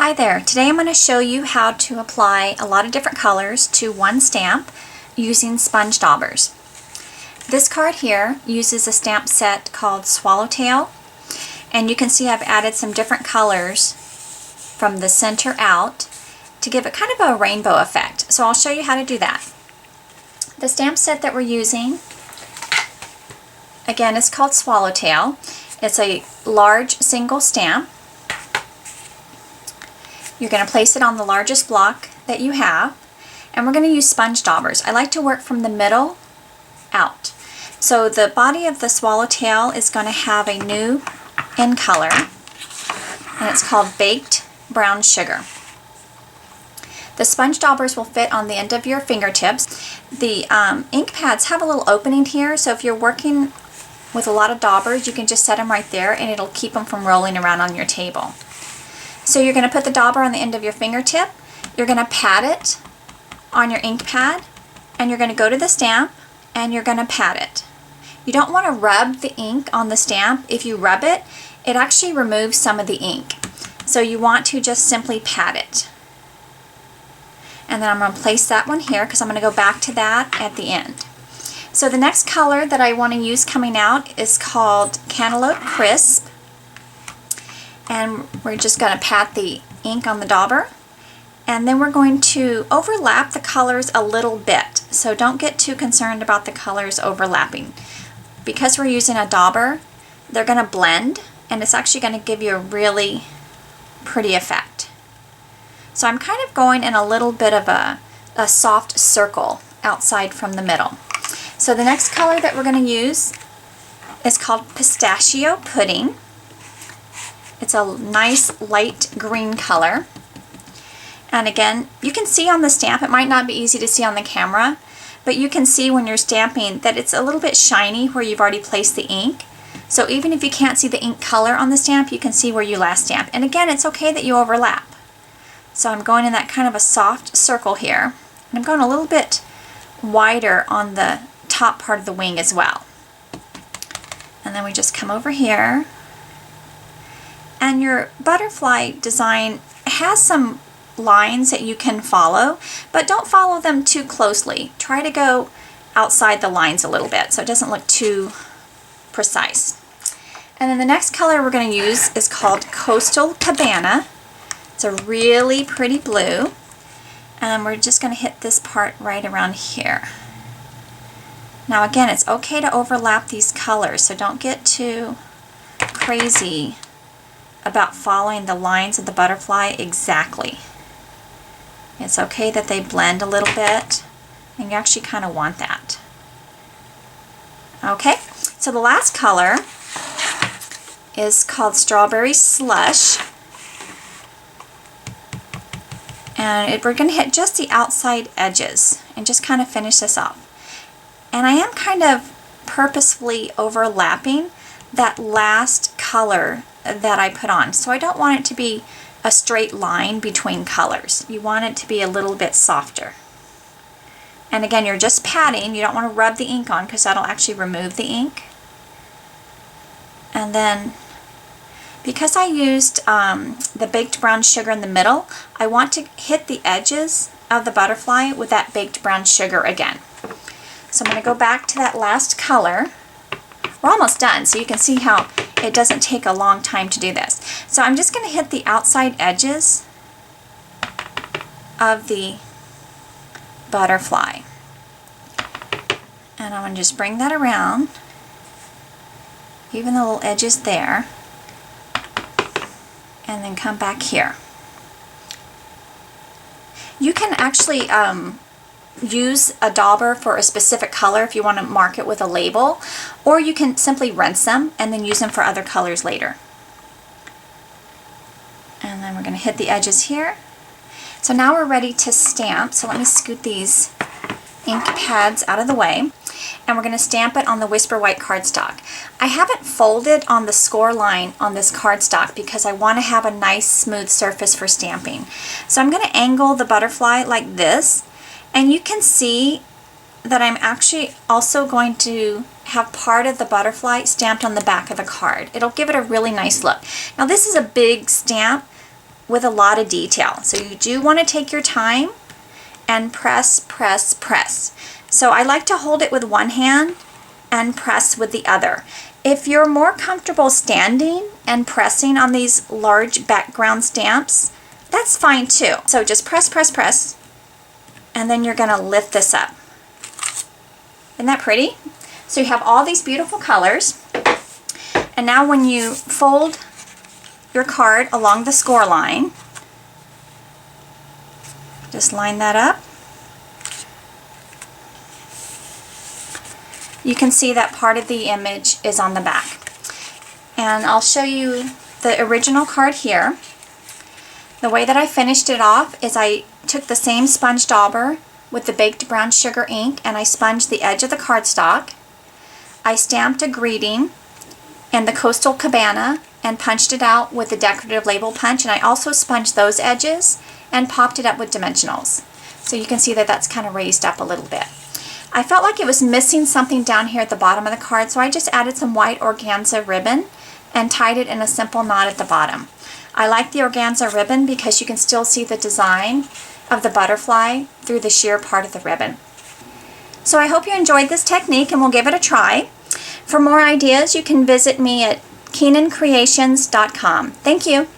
Hi there, today I'm going to show you how to apply a lot of different colors to one stamp using sponge daubers. This card here uses a stamp set called Swallowtail, and you can see I've added some different colors from the center out to give it kind of a rainbow effect. So I'll show you how to do that. The stamp set that we're using, again, is called Swallowtail. It's a large single stamp. You're going to place it on the largest block that you have, and we're going to use sponge daubers. I like to work from the middle out. So the body of the Swallowtail is going to have a new in color, and it's called Baked Brown Sugar. The sponge daubers will fit on the end of your fingertips. The ink pads have a little opening here, so if you're working with a lot of daubers, you can just set them right there and it'll keep them from rolling around on your table. So you're going to put the dauber on the end of your fingertip, you're going to pat it on your ink pad, and you're going to go to the stamp and you're going to pat it. You don't want to rub the ink on the stamp. If you rub it, it actually removes some of the ink. So you want to just simply pat it. And then I'm going to place that one here because I'm going to go back to that at the end. So the next color that I want to use coming out is called Cantaloupe Crisp. And we're just going to pat the ink on the dauber, and then we're going to overlap the colors a little bit. So don't get too concerned about the colors overlapping. Because we're using a dauber, they're going to blend, and it's actually going to give you a really pretty effect. So I'm kind of going in a little bit of a soft circle outside from the middle. So the next color that we're going to use is called Pistachio Pudding. It's a nice light green color. And again, you can see on the stamp, it might not be easy to see on the camera, but you can see when you're stamping that it's a little bit shiny where you've already placed the ink. So even if you can't see the ink color on the stamp, you can see where you last stamped. And again, it's okay that you overlap. So I'm going in that kind of a soft circle here. And I'm going a little bit wider on the top part of the wing as well. And then we just come over here. And your butterfly design has some lines that you can follow, but don't follow them too closely. Try to go outside the lines a little bit so it doesn't look too precise. And then the next color we're going to use is called Coastal Cabana. It's a really pretty blue, and we're just going to hit this part right around here. Now again, it's okay to overlap these colors, so don't get too crazy about following the lines of the butterfly exactly. It's okay that they blend a little bit, and you actually kind of want that. Okay, so the last color is called Strawberry Slush, and we're going to hit just the outside edges and just kind of finish this off. And I am kind of purposefully overlapping that last color that I put on. So I don't want it to be a straight line between colors. You want it to be a little bit softer. And again, you're just patting. You don't want to rub the ink on because that'll actually remove the ink. And then because I used the baked brown sugar in the middle, I want to hit the edges of the butterfly with that baked brown sugar again. So I'm going to go back to that last color. We're almost done, so you can see how it doesn't take a long time to do this. So I'm just going to hit the outside edges of the butterfly. And I'm going to just bring that around, even the little edges there, and then come back here. You can actually use a dauber for a specific color if you want to mark it with a label, or you can simply rinse them and then use them for other colors later. And then we're going to hit the edges here. So now we're ready to stamp. So let me scoot these ink pads out of the way, and we're going to stamp it on the Whisper White cardstock. I haven't folded on the score line on this cardstock because I want to have a nice smooth surface for stamping. So I'm going to angle the butterfly like this. And you can see that I'm actually also going to have part of the butterfly stamped on the back of the card. It'll give it a really nice look. Now this is a big stamp, with a lot of detail. So you do want to take your time and press, press, press. So I like to hold it with one hand and press with the other. If you're more comfortable standing and pressing on these large background stamps, that's fine too. So just press, press, press, and then you're gonna lift this up. Isn't that pretty? So you have all these beautiful colors. And now when you fold your card along the score line, just line that up. You can see that part of the image is on the back. And I'll show you the original card here. The way that I finished it off is I took the same sponge dauber with the baked brown sugar ink and I sponged the edge of the cardstock. I stamped a greeting and the Coastal Cabana and punched it out with the decorative label punch, and I also sponged those edges and popped it up with dimensionals. So you can see that that's kind of raised up a little bit. I felt like it was missing something down here at the bottom of the card, so I just added some white organza ribbon and tied it in a simple knot at the bottom. I like the organza ribbon because you can still see the design of the butterfly through the sheer part of the ribbon. So I hope you enjoyed this technique and we'll give it a try. For more ideas, you can visit me at KeenanCreations.com. Thank you.